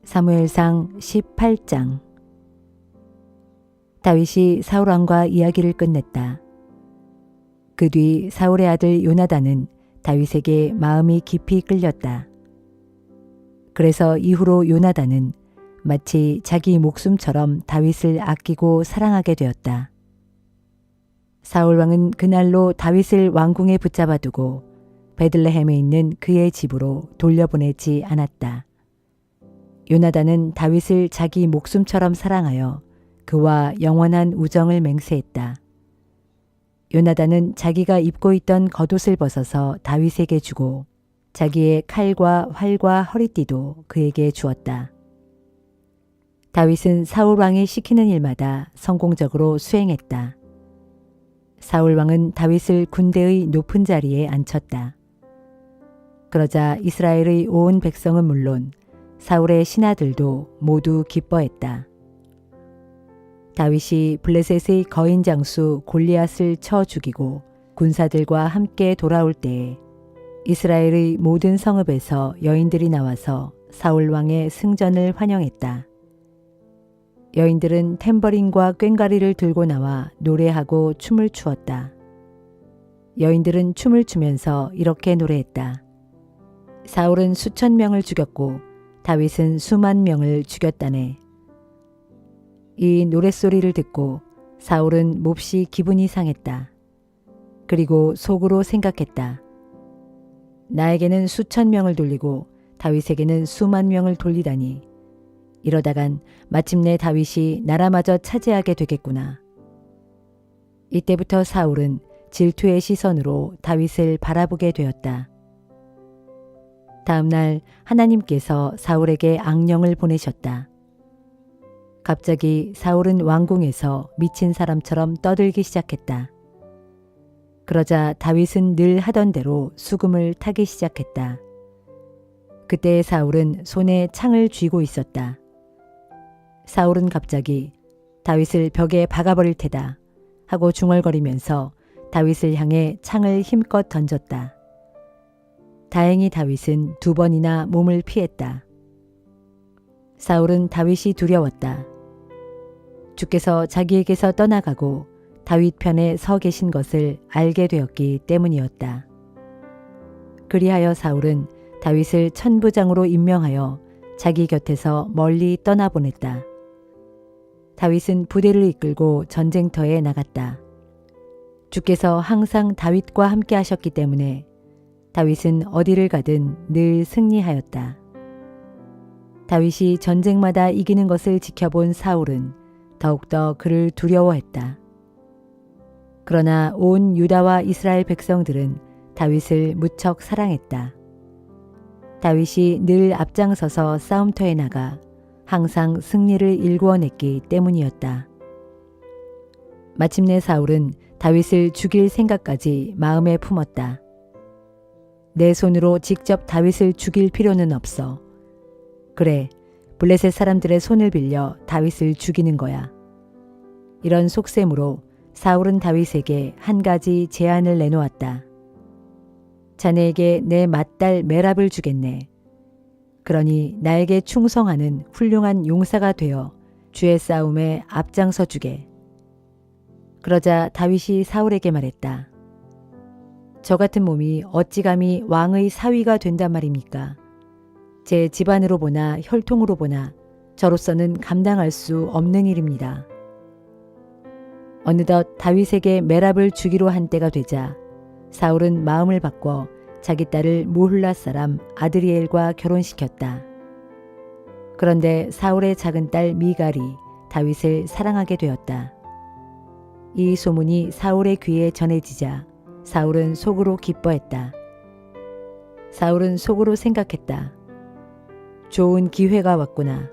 사무엘상 18장. 다윗이 사울 왕과 이야기를 끝냈다. 그 뒤 사울의 아들 요나단은 다윗에게 마음이 깊이 끌렸다. 그래서 이후로 요나단은 마치 자기 목숨처럼 다윗을 아끼고 사랑하게 되었다. 사울 왕은 그날로 다윗을 왕궁에 붙잡아 두고 베들레헴에 있는 그의 집으로 돌려보내지 않았다. 요나단은 다윗을 자기 목숨처럼 사랑하여 그와 영원한 우정을 맹세했다. 요나단은 자기가 입고 있던 겉옷을 벗어서 다윗에게 주고 자기의 칼과 활과 허리띠도 그에게 주었다. 다윗은 사울 왕이 시키는 일마다 성공적으로 수행했다. 사울 왕은 다윗을 군대의 높은 자리에 앉혔다. 그러자 이스라엘의 온 백성은 물론 사울의 신하들도 모두 기뻐했다. 다윗이 블레셋의 거인 장수 골리앗을 쳐 죽이고 군사들과 함께 돌아올 때에 이스라엘의 모든 성읍에서 여인들이 나와서 사울 왕의 승전을 환영했다. 여인들은 탬버린과 꽹과리를 들고 나와 노래하고 춤을 추었다. 여인들은 춤을 추면서 이렇게 노래했다. 사울은 수천 명을 죽였고 다윗은 수만 명을 죽였다네. 이 노랫소리를 듣고 사울은 몹시 기분이 상했다. 그리고 속으로 생각했다. 나에게는 수천 명을 돌리고 다윗에게는 수만 명을 돌리다니. 이러다간 마침내 다윗이 나라마저 차지하게 되겠구나. 이때부터 사울은 질투의 시선으로 다윗을 바라보게 되었다. 다음 날 하나님께서 사울에게 악령을 보내셨다. 갑자기 사울은 왕궁에서 미친 사람처럼 떠들기 시작했다. 그러자 다윗은 늘 하던 대로 수금을 타기 시작했다. 그때 사울은 손에 창을 쥐고 있었다. 사울은 갑자기 다윗을 벽에 박아버릴 테다 하고 중얼거리면서 다윗을 향해 창을 힘껏 던졌다. 다행히 다윗은 2번이나 몸을 피했다. 사울은 다윗이 두려웠다. 주께서 자기에게서 떠나가고 다윗 편에 서 계신 것을 알게 되었기 때문이었다. 그리하여 사울은 다윗을 천부장으로 임명하여 자기 곁에서 멀리 떠나보냈다. 다윗은 부대를 이끌고 전쟁터에 나갔다. 주께서 항상 다윗과 함께 하셨기 때문에 다윗은 어디를 가든 늘 승리하였다. 다윗이 전쟁마다 이기는 것을 지켜본 사울은 더욱더 그를 두려워했다. 그러나 온 유다와 이스라엘 백성들은 다윗을 무척 사랑했다. 다윗이 늘 앞장서서 싸움터에 나가 항상 승리를 일구어냈기 때문이었다. 마침내 사울은 다윗을 죽일 생각까지 마음에 품었다. 내 손으로 직접 다윗을 죽일 필요는 없어. 그래, 블레셋 사람들의 손을 빌려 다윗을 죽이는 거야. 이런 속셈으로 사울은 다윗에게 한 가지 제안을 내놓았다. 자네에게 내 맏딸 메랍을 주겠네. 그러니 나에게 충성하는 훌륭한 용사가 되어 주의 싸움에 앞장서 주게. 그러자 다윗이 사울에게 말했다. 저 같은 몸이 어찌 감히 왕의 사위가 된단 말입니까? 제 집안으로 보나 혈통으로 보나 저로서는 감당할 수 없는 일입니다. 어느덧 다윗에게 메랍을 주기로 한 때가 되자 사울은 마음을 바꿔 자기 딸을 무훌라 사람 아드리엘과 결혼시켰다. 그런데 사울의 작은 딸 미갈이 다윗을 사랑하게 되었다. 이 소문이 사울의 귀에 전해지자 사울은 속으로 기뻐했다. 사울은 속으로 생각했다. 좋은 기회가 왔구나.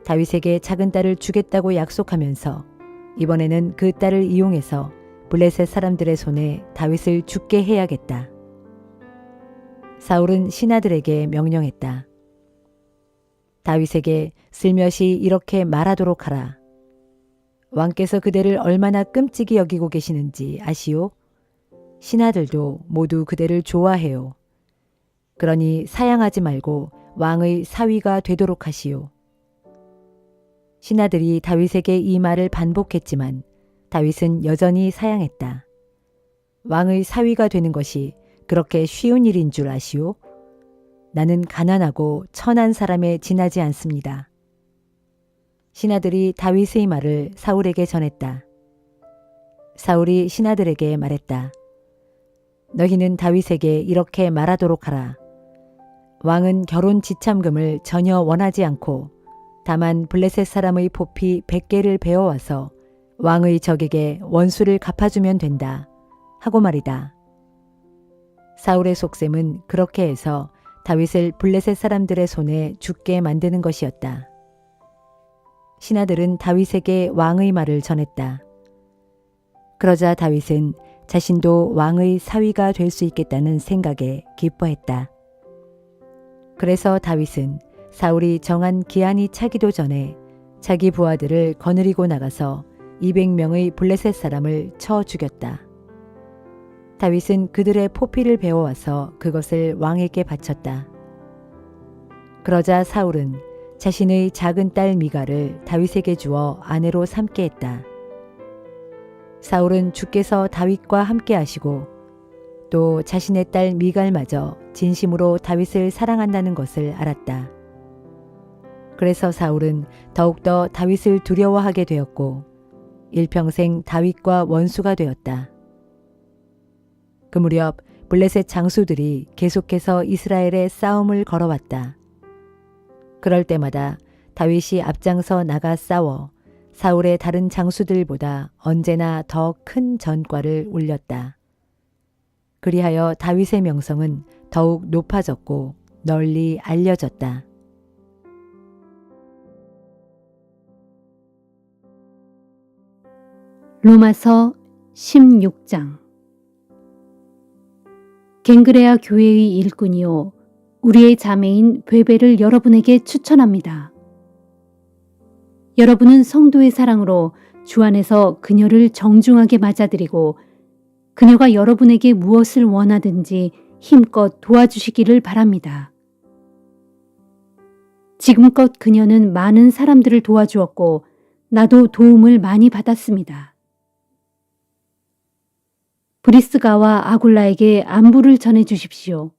다윗에게 작은 딸을 주겠다고 약속하면서 이번에는 그 딸을 이용해서 블레셋 사람들의 손에 다윗을 죽게 해야겠다. 사울은 신하들에게 명령했다. 다윗에게 슬며시 이렇게 말하도록 하라. 왕께서 그대를 얼마나 끔찍이 여기고 계시는지 아시오? 신하들도 모두 그대를 좋아해요. 그러니 사양하지 말고 왕의 사위가 되도록 하시오. 신하들이 다윗에게 이 말을 반복했지만 다윗은 여전히 사양했다. 왕의 사위가 되는 것이 그렇게 쉬운 일인 줄 아시오? 나는 가난하고 천한 사람에 지나지 않습니다. 신하들이 다윗의 말을 사울에게 전했다. 사울이 신하들에게 말했다. 너희는 다윗에게 이렇게 말하도록 하라. 왕은 결혼 지참금을 전혀 원하지 않고 다만 블레셋 사람의 포피 100개를 베어와서 왕의 적에게 원수를 갚아주면 된다 하고 말이다. 사울의 속셈은 그렇게 해서 다윗을 블레셋 사람들의 손에 죽게 만드는 것이었다. 신하들은 다윗에게 왕의 말을 전했다. 그러자 다윗은 자신도 왕의 사위가 될 수 있겠다는 생각에 기뻐했다. 그래서 다윗은 사울이 정한 기한이 차기도 전에 자기 부하들을 거느리고 나가서 200명의 블레셋 사람을 쳐 죽였다. 다윗은 그들의 포피를 베어와서 그것을 왕에게 바쳤다. 그러자 사울은 자신의 작은 딸 미갈을 다윗에게 주어 아내로 삼게 했다. 사울은 주께서 다윗과 함께 하시고 또 자신의 딸 미갈마저 진심으로 다윗을 사랑한다는 것을 알았다. 그래서 사울은 더욱더 다윗을 두려워하게 되었고 일평생 다윗과 원수가 되었다. 그 무렵 블레셋 장수들이 계속해서 이스라엘에 싸움을 걸어왔다. 그럴 때마다 다윗이 앞장서 나가 싸워 사울의 다른 장수들보다 언제나 더 큰 전과를 올렸다. 그리하여 다윗의 명성은 더욱 높아졌고 널리 알려졌다. 로마서 16장. 갱그레아 교회의 일꾼이요 우리의 자매인 베베를 여러분에게 추천합니다. 여러분은 성도의 사랑으로 주 안에서 그녀를 정중하게 맞아들이고 그녀가 여러분에게 무엇을 원하든지 힘껏 도와주시기를 바랍니다. 지금껏 그녀는 많은 사람들을 도와주었고 나도 도움을 많이 받았습니다. 브리스가와 아굴라에게 안부를 전해 주십시오.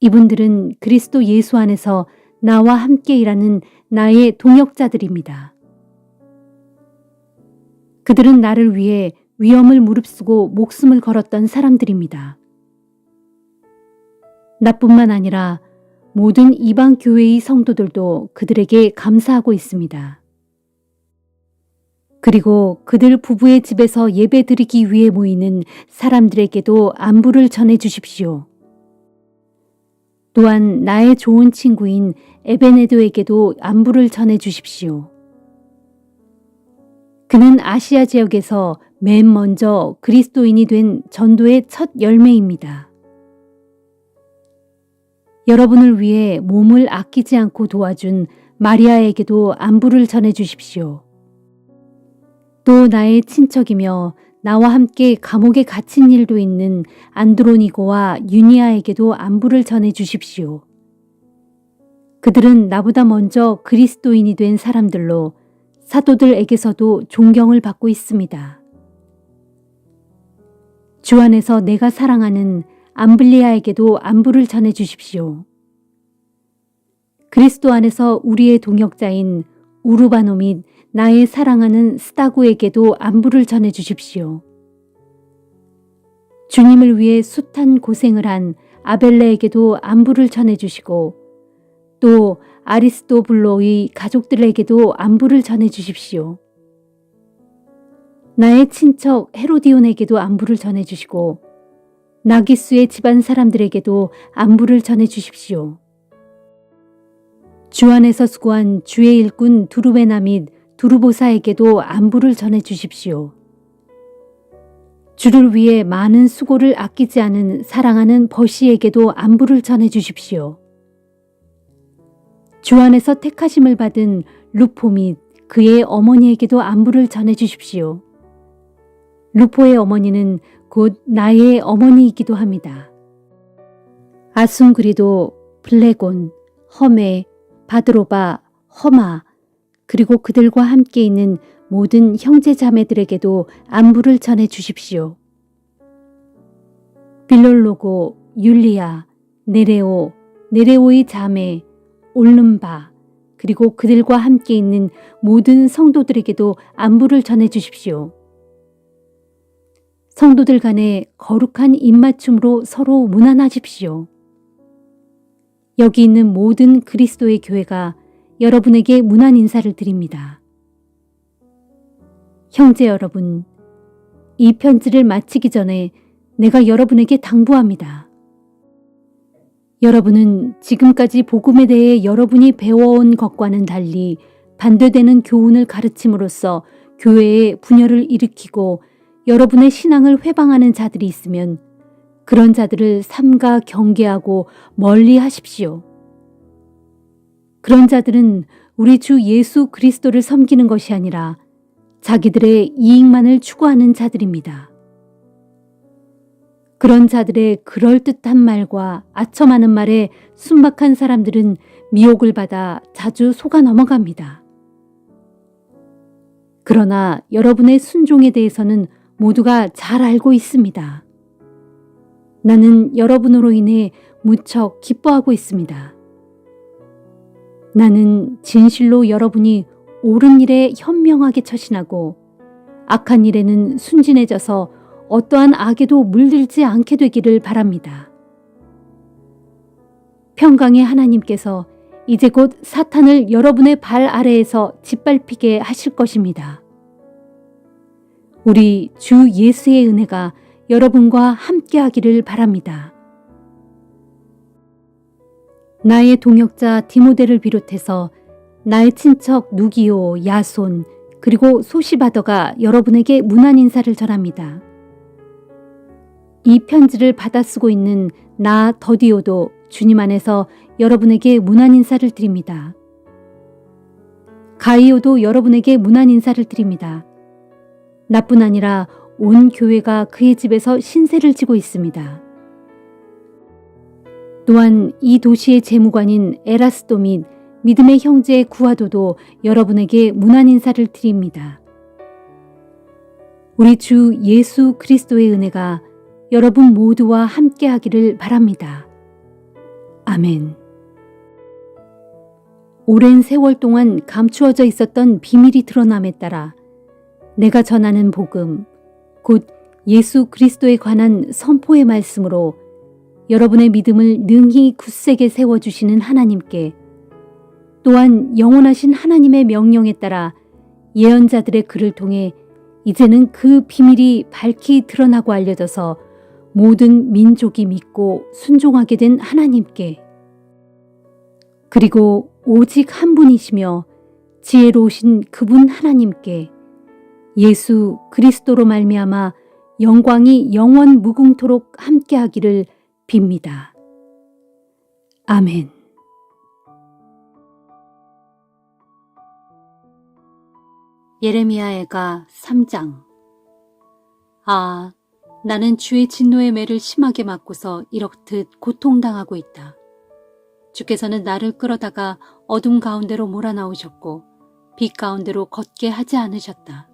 이분들은 그리스도 예수 안에서 나와 함께 일하는 나의 동역자들입니다. 그들은 나를 위해 위험을 무릅쓰고 목숨을 걸었던 사람들입니다. 나뿐만 아니라 모든 이방 교회의 성도들도 그들에게 감사하고 있습니다. 그리고 그들 부부의 집에서 예배드리기 위해 모이는 사람들에게도 안부를 전해 주십시오. 또한 나의 좋은 친구인 에베네도에게도 안부를 전해 주십시오. 그는 아시아 지역에서 맨 먼저 그리스도인이 된 전도의 첫 열매입니다. 여러분을 위해 몸을 아끼지 않고 도와준 마리아에게도 안부를 전해 주십시오. 또 나의 친척이며 나와 함께 감옥에 갇힌 일도 있는 안드로니고와 유니아에게도 안부를 전해 주십시오. 그들은 나보다 먼저 그리스도인이 된 사람들로 사도들에게서도 존경을 받고 있습니다. 주 안에서 내가 사랑하는 암블리아에게도 안부를 전해 주십시오. 그리스도 안에서 우리의 동역자인 우르바노 및 나의 사랑하는 스타구에게도 안부를 전해 주십시오. 주님을 위해 숱한 고생을 한 아벨레에게도 안부를 전해 주시고 또 아리스토블로의 가족들에게도 안부를 전해 주십시오. 나의 친척 헤로디온에게도 안부를 전해 주시고 나기수의 집안 사람들에게도 안부를 전해 주십시오. 주 안에서 수고한 주의 일꾼 두루베나 및 두루보사에게도 안부를 전해 주십시오. 주를 위해 많은 수고를 아끼지 않은 사랑하는 버시에게도 안부를 전해 주십시오. 주 안에서 택하심을 받은 루포 및 그의 어머니에게도 안부를 전해 주십시오. 루포의 어머니는 곧 나의 어머니이기도 합니다. 아순그리도, 블레곤, 험에, 바드로바, 험아, 그리고 그들과 함께 있는 모든 형제 자매들에게도 안부를 전해 주십시오. 빌롤로고, 율리아, 네레오, 네레오의 자매, 올름바, 그리고 그들과 함께 있는 모든 성도들에게도 안부를 전해 주십시오. 성도들 간에 거룩한 입맞춤으로 서로 문안하십시오. 여기 있는 모든 그리스도의 교회가 여러분에게 문안 인사를 드립니다. 형제 여러분, 이 편지를 마치기 전에 내가 여러분에게 당부합니다. 여러분은 지금까지 복음에 대해 여러분이 배워온 것과는 달리 반대되는 교훈을 가르침으로써 교회에 분열을 일으키고 여러분의 신앙을 회방하는 자들이 있으면 그런 자들을 삼가 경계하고 멀리 하십시오. 그런 자들은 우리 주 예수 그리스도를 섬기는 것이 아니라 자기들의 이익만을 추구하는 자들입니다. 그런 자들의 그럴듯한 말과 아첨하는 말에 순박한 사람들은 미혹을 받아 자주 속아 넘어갑니다. 그러나 여러분의 순종에 대해서는 모두가 잘 알고 있습니다. 나는 여러분으로 인해 무척 기뻐하고 있습니다. 나는 진실로 여러분이 옳은 일에 현명하게 처신하고 악한 일에는 순진해져서 어떠한 악에도 물들지 않게 되기를 바랍니다. 평강의 하나님께서 이제 곧 사탄을 여러분의 발 아래에서 짓밟히게 하실 것입니다. 우리 주 예수의 은혜가 여러분과 함께하기를 바랍니다. 나의 동역자 디모데를 비롯해서 나의 친척 누기오, 야손, 그리고 소시바더가 여러분에게 문안 인사를 전합니다. 이 편지를 받아 쓰고 있는 나 더디오도 주님 안에서 여러분에게 문안 인사를 드립니다. 가이오도 여러분에게 문안 인사를 드립니다. 나뿐 아니라 온 교회가 그의 집에서 신세를 지고 있습니다. 또한 이 도시의 재무관인 에라스도 및 믿음의 형제 구하도도 여러분에게 문안 인사를 드립니다. 우리 주 예수 그리스도의 은혜가 여러분 모두와 함께 하기를 바랍니다. 아멘. 오랜 세월 동안 감추어져 있었던 비밀이 드러남에 따라 내가 전하는 복음, 곧 예수 그리스도에 관한 선포의 말씀으로 여러분의 믿음을 능히 굳세게 세워주시는 하나님께, 또한 영원하신 하나님의 명령에 따라 예언자들의 글을 통해 이제는 그 비밀이 밝히 드러나고 알려져서 모든 민족이 믿고 순종하게 된 하나님께, 그리고 오직 한 분이시며 지혜로우신 그분 하나님께 예수 그리스도로 말미암아 영광이 영원 무궁토록 함께하기를 빕니다. 아멘. 예레미야애가 3장. 아, 나는 주의 진노의 매를 심하게 맞고서 이렇듯 고통당하고 있다. 주께서는 나를 끌어다가 어둠 가운데로 몰아넣으셨고 빛 가운데로 걷게 하지 않으셨다.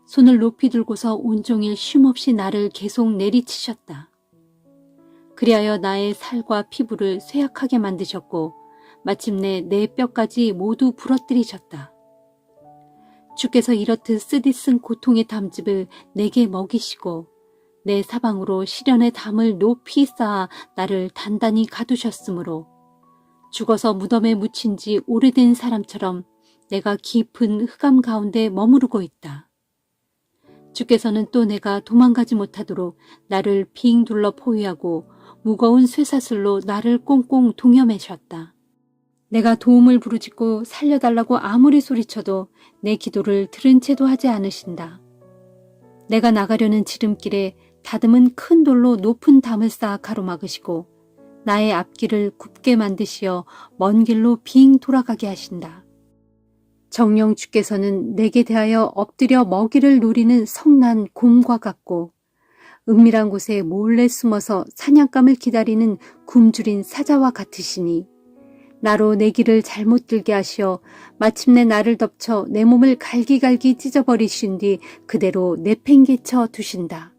손을 높이 들고서 온종일 쉼없이 나를 계속 내리치셨다. 그리하여 나의 살과 피부를 쇠약하게 만드셨고 마침내 내 뼈까지 모두 부러뜨리셨다. 주께서 이렇듯 쓰디쓴 고통의 담즙을 내게 먹이시고 내 사방으로 시련의 담을 높이 쌓아 나를 단단히 가두셨으므로 죽어서 무덤에 묻힌 지 오래된 사람처럼 내가 깊은 흑암 가운데 머무르고 있다. 주께서는 또 내가 도망가지 못하도록 나를 빙 둘러 포위하고 무거운 쇠사슬로 나를 꽁꽁 동여매셨다. 내가 도움을 부르짖고 살려달라고 아무리 소리쳐도 내 기도를 들은 채도 하지 않으신다. 내가 나가려는 지름길에 다듬은 큰 돌로 높은 담을 쌓아 가로막으시고 나의 앞길을 굽게 만드시어 먼 길로 빙 돌아가게 하신다. 정녕 주께서는 내게 대하여 엎드려 먹이를 노리는 성난 곰과 같고 은밀한 곳에 몰래 숨어서 사냥감을 기다리는 굶주린 사자와 같으시니 나로 내 길을 잘못 들게 하시어 마침내 나를 덮쳐 내 몸을 갈기갈기 찢어버리신 뒤 그대로 내팽개쳐 두신다.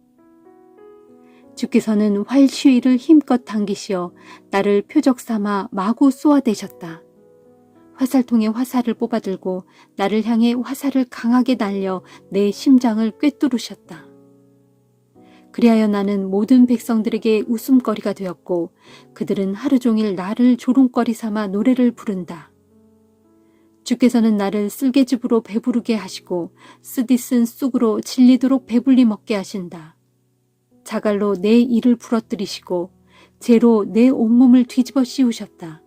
주께서는 활시위를 힘껏 당기시어 나를 표적 삼아 마구 쏘아대셨다. 화살통에 화살을 뽑아들고 나를 향해 화살을 강하게 날려 내 심장을 꿰뚫으셨다. 그리하여 나는 모든 백성들에게 웃음거리가 되었고 그들은 하루 종일 나를 조롱거리 삼아 노래를 부른다. 주께서는 나를 쓸개즙으로 배부르게 하시고 쓰디쓴 쑥으로 질리도록 배불리 먹게 하신다. 자갈로 내 이를 부러뜨리시고 재로 내 온몸을 뒤집어 씌우셨다.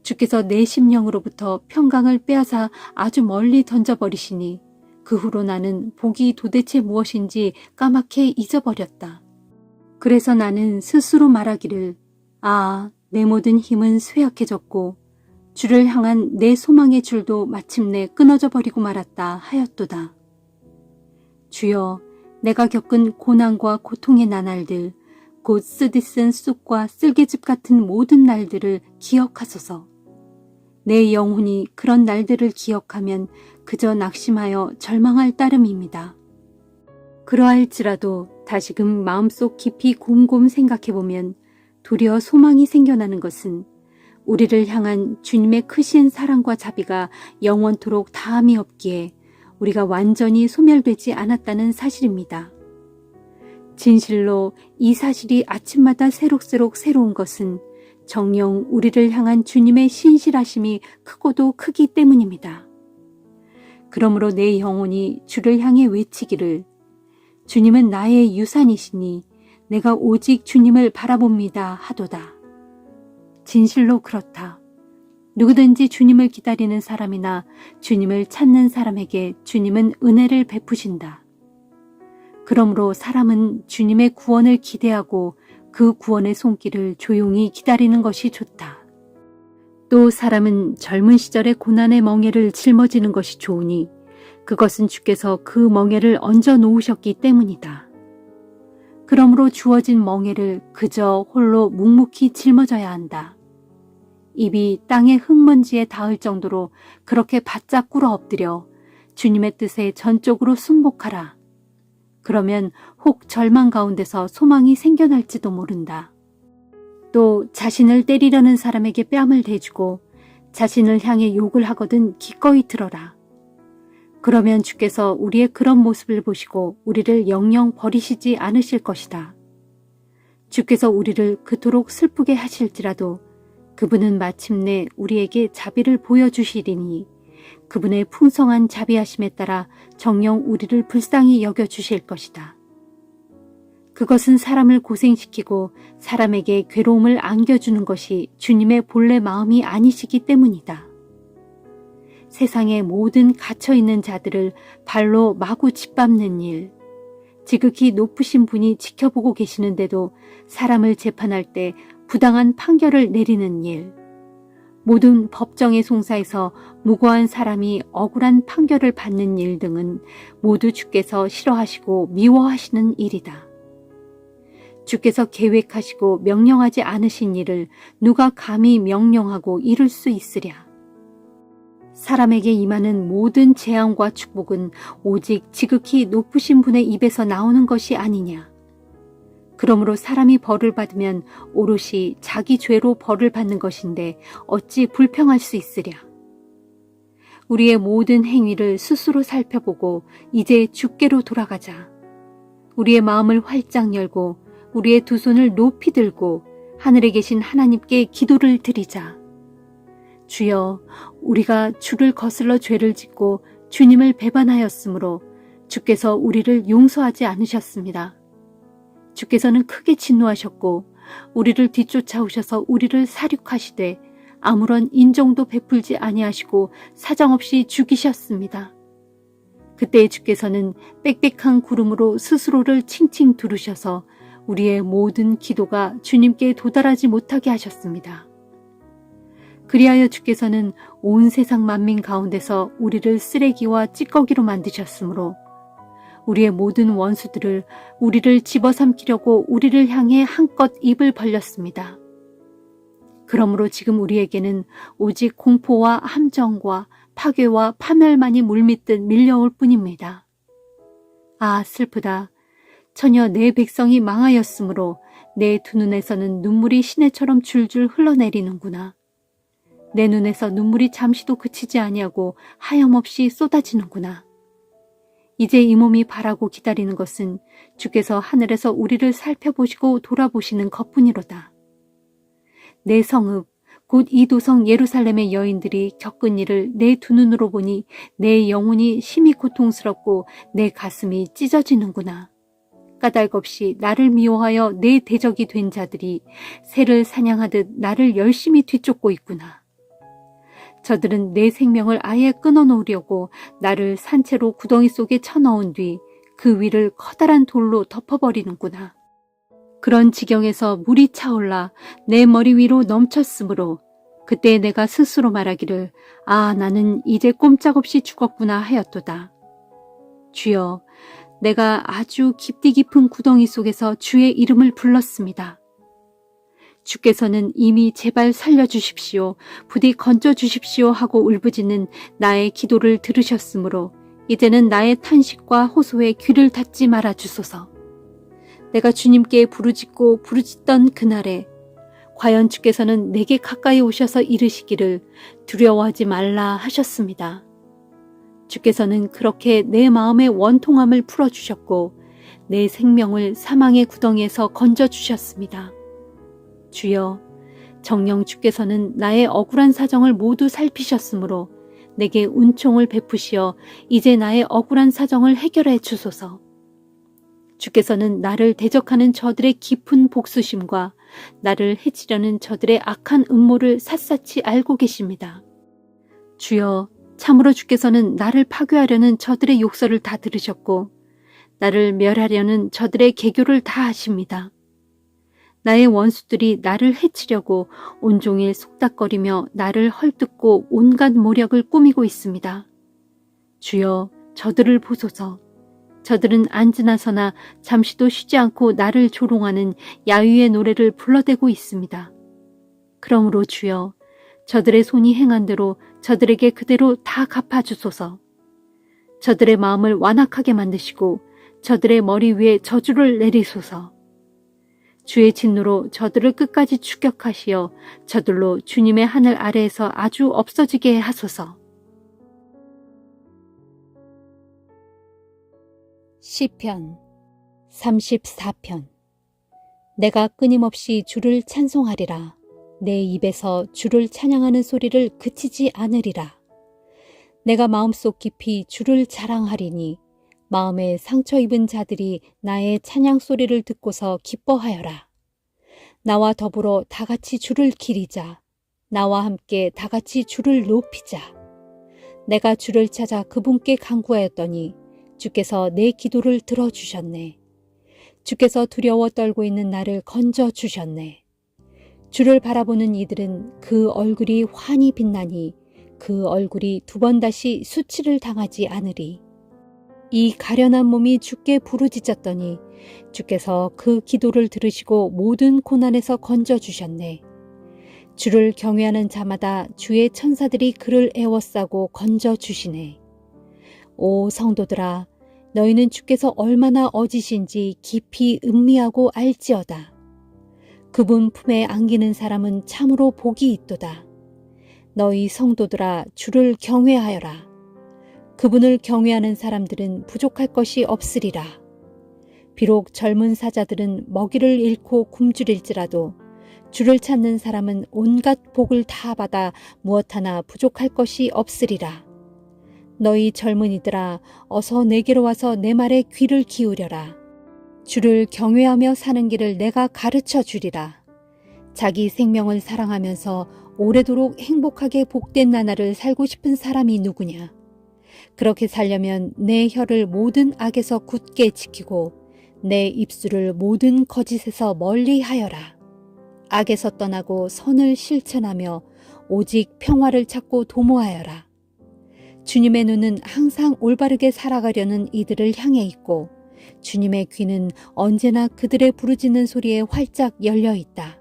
주께서 내 심령으로부터 평강을 빼앗아 아주 멀리 던져버리시니 그 후로 나는 복이 도대체 무엇인지 까맣게 잊어버렸다. 그래서 나는 스스로 말하기를 내 모든 힘은 쇠약해졌고 주를 향한 내 소망의 줄도 마침내 끊어져 버리고 말았다 하였도다. 주여, 내가 겪은 고난과 고통의 나날들, 곧 쓰디쓴 쑥과 쓸개즙 같은 모든 날들을 기억하소서. 내 영혼이 그런 날들을 기억하면 그저 낙심하여 절망할 따름입니다. 그러할지라도 다시금 마음속 깊이 곰곰 생각해보면 도리어 소망이 생겨나는 것은 우리를 향한 주님의 크신 사랑과 자비가 영원토록 다함이 없기에 우리가 완전히 소멸되지 않았다는 사실입니다. 진실로 이 사실이 아침마다 새록새록 새로운 것은 정녕 우리를 향한 주님의 신실하심이 크고도 크기 때문입니다. 그러므로 내 영혼이 주를 향해 외치기를 주님은 나의 유산이시니 내가 오직 주님을 바라봅니다 하도다. 진실로 그렇다. 누구든지 주님을 기다리는 사람이나 주님을 찾는 사람에게 주님은 은혜를 베푸신다. 그러므로 사람은 주님의 구원을 기대하고 그 구원의 손길을 조용히 기다리는 것이 좋다. 또 사람은 젊은 시절의 고난의 멍에를 짊어지는 것이 좋으니 그것은 주께서 그 멍에를 얹어 놓으셨기 때문이다. 그러므로 주어진 멍에를 그저 홀로 묵묵히 짊어져야 한다. 입이 땅의 흙먼지에 닿을 정도로 그렇게 바짝 꿇어 엎드려 주님의 뜻에 전적으로 순복하라. 그러면 혹 절망 가운데서 소망이 생겨날지도 모른다. 또 자신을 때리려는 사람에게 뺨을 대주고 자신을 향해 욕을 하거든 기꺼이 들어라. 그러면 주께서 우리의 그런 모습을 보시고 우리를 영영 버리시지 않으실 것이다. 주께서 우리를 그토록 슬프게 하실지라도 그분은 마침내 우리에게 자비를 보여주시리니 그분의 풍성한 자비하심에 따라 정녕 우리를 불쌍히 여겨주실 것이다. 그것은 사람을 고생시키고 사람에게 괴로움을 안겨주는 것이 주님의 본래 마음이 아니시기 때문이다. 세상의 모든 갇혀있는 자들을 발로 마구 짓밟는 일, 지극히 높으신 분이 지켜보고 계시는데도 사람을 재판할 때 부당한 판결을 내리는 일, 모든 법정의 송사에서 무고한 사람이 억울한 판결을 받는 일 등은 모두 주께서 싫어하시고 미워하시는 일이다. 주께서 계획하시고 명령하지 않으신 일을 누가 감히 명령하고 이룰 수 있으랴. 사람에게 임하는 모든 재앙과 축복은 오직 지극히 높으신 분의 입에서 나오는 것이 아니냐. 그러므로 사람이 벌을 받으면 오롯이 자기 죄로 벌을 받는 것인데 어찌 불평할 수 있으랴. 우리의 모든 행위를 스스로 살펴보고 이제 주께로 돌아가자. 우리의 마음을 활짝 열고 우리의 두 손을 높이 들고 하늘에 계신 하나님께 기도를 드리자. 주여, 우리가 주를 거슬러 죄를 짓고 주님을 배반하였으므로 주께서 우리를 용서하지 않으셨습니다. 주께서는 크게 진노하셨고 우리를 뒤쫓아오셔서 우리를 사륙하시되 아무런 인정도 베풀지 아니하시고 사정없이 죽이셨습니다. 그때 주께서는 빽빽한 구름으로 스스로를 칭칭 두르셔서 우리의 모든 기도가 주님께 도달하지 못하게 하셨습니다. 그리하여 주께서는 온 세상 만민 가운데서 우리를 쓰레기와 찌꺼기로 만드셨으므로 우리의 모든 원수들을 우리를 집어삼키려고 우리를 향해 한껏 입을 벌렸습니다. 그러므로 지금 우리에게는 오직 공포와 함정과 파괴와 파멸만이 물밀듯 밀려올 뿐입니다. 아, 슬프다. 전혀 내 백성이 망하였으므로 내 두 눈에서는 눈물이 시내처럼 줄줄 흘러내리는구나. 내 눈에서 눈물이 잠시도 그치지 아니하고 하염없이 쏟아지는구나. 이제 이 몸이 바라고 기다리는 것은 주께서 하늘에서 우리를 살펴보시고 돌아보시는 것뿐이로다. 내 성읍, 곧 이 도성 예루살렘의 여인들이 겪은 일을 내 두 눈으로 보니 내 영혼이 심히 고통스럽고 내 가슴이 찢어지는구나. 까닭없이 나를 미워하여 내 대적이 된 자들이 새를 사냥하듯 나를 열심히 뒤쫓고 있구나. 저들은 내 생명을 아예 끊어놓으려고 나를 산채로 구덩이 속에 쳐넣은 뒤 그 위를 커다란 돌로 덮어버리는구나. 그런 지경에서 물이 차올라 내 머리 위로 넘쳤으므로 그때 내가 스스로 말하기를 아, 나는 이제 꼼짝없이 죽었구나 하였도다. 주여, 내가 아주 깊디 깊은 구덩이 속에서 주의 이름을 불렀습니다. 주께서는 이미 제발 살려주십시오, 부디 건져주십시오 하고 울부짖는 나의 기도를 들으셨으므로 이제는 나의 탄식과 호소에 귀를 닫지 말아 주소서. 내가 주님께 부르짖던 그날에 과연 주께서는 내게 가까이 오셔서 이르시기를 두려워하지 말라 하셨습니다. 주께서는 그렇게 내 마음의 원통함을 풀어주셨고 내 생명을 사망의 구덩이에서 건져주셨습니다. 주여, 정녕 주께서는 나의 억울한 사정을 모두 살피셨으므로 내게 은총을 베푸시어 이제 나의 억울한 사정을 해결해 주소서. 주께서는 나를 대적하는 저들의 깊은 복수심과 나를 해치려는 저들의 악한 음모를 샅샅이 알고 계십니다. 주여, 참으로 주께서는 나를 파괴하려는 저들의 욕설을 다 들으셨고 나를 멸하려는 저들의 계교를 다 아십니다. 나의 원수들이 나를 해치려고 온종일 속닥거리며 나를 헐뜯고 온갖 모략을 꾸미고 있습니다. 주여, 저들을 보소서. 저들은 앉으나 서나 잠시도 쉬지 않고 나를 조롱하는 야유의 노래를 불러대고 있습니다. 그러므로 주여, 저들의 손이 행한 대로 저들에게 그대로 다 갚아주소서. 저들의 마음을 완악하게 만드시고 저들의 머리 위에 저주를 내리소서. 주의 진노로 저들을 끝까지 추격하시어 저들로 주님의 하늘 아래에서 아주 없어지게 하소서. 시편 34편. 내가 끊임없이 주를 찬송하리라. 내 입에서 주를 찬양하는 소리를 그치지 않으리라. 내가 마음속 깊이 주를 자랑하리니 마음에 상처 입은 자들이 나의 찬양 소리를 듣고서 기뻐하여라. 나와 더불어 다같이 주를 기리자. 나와 함께 다같이 주를 높이자. 내가 주를 찾아 그분께 간구하였더니 주께서 내 기도를 들어주셨네. 주께서 두려워 떨고 있는 나를 건져주셨네. 주를 바라보는 이들은 그 얼굴이 환히 빛나니 그 얼굴이 두 번 다시 수치를 당하지 않으리. 이 가련한 몸이 주께 부르짖었더니 주께서 그 기도를 들으시고 모든 고난에서 건져주셨네. 주를 경외하는 자마다 주의 천사들이 그를 에워싸고 건져주시네. 오 성도들아, 너희는 주께서 얼마나 어지신지 깊이 음미하고 알지어다. 그분 품에 안기는 사람은 참으로 복이 있도다. 너희 성도들아, 주를 경외하여라. 그분을 경외하는 사람들은 부족할 것이 없으리라. 비록 젊은 사자들은 먹이를 잃고 굶주릴지라도 주를 찾는 사람은 온갖 복을 다 받아 무엇 하나 부족할 것이 없으리라. 너희 젊은이들아, 어서 내게로 와서 내 말에 귀를 기울여라. 주를 경외하며 사는 길을 내가 가르쳐 주리라. 자기 생명을 사랑하면서 오래도록 행복하게 복된 나날을 살고 싶은 사람이 누구냐? 그렇게 살려면 내 혀를 모든 악에서 굳게 지키고 내 입술을 모든 거짓에서 멀리 하여라. 악에서 떠나고 선을 실천하며 오직 평화를 찾고 도모하여라. 주님의 눈은 항상 올바르게 살아가려는 이들을 향해 있고 주님의 귀는 언제나 그들의 부르짖는 소리에 활짝 열려 있다.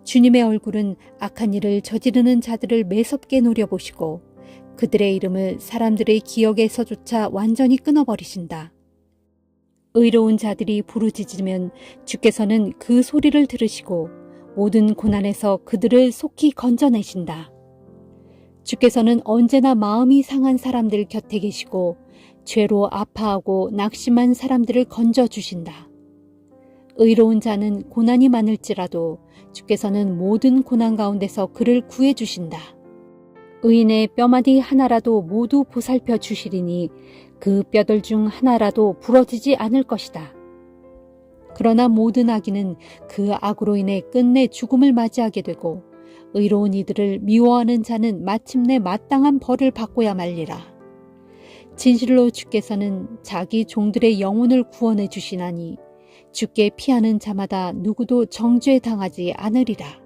주님의 얼굴은 악한 일을 저지르는 자들을 매섭게 노려보시고 그들의 이름을 사람들의 기억에서조차 완전히 끊어버리신다. 의로운 자들이 부르짖으면 주께서는 그 소리를 들으시고 모든 고난에서 그들을 속히 건져내신다. 주께서는 언제나 마음이 상한 사람들 곁에 계시고 죄로 아파하고 낙심한 사람들을 건져주신다. 의로운 자는 고난이 많을지라도 주께서는 모든 고난 가운데서 그를 구해주신다. 의인의 뼈마디 하나라도 모두 보살펴 주시리니 그 뼈들 중 하나라도 부러지지 않을 것이다. 그러나 모든 악인은 그 악으로 인해 끝내 죽음을 맞이하게 되고 의로운 이들을 미워하는 자는 마침내 마땅한 벌을 받고야 말리라. 진실로 주께서는 자기 종들의 영혼을 구원해 주시나니 주께 피하는 자마다 누구도 정죄 당하지 않으리라.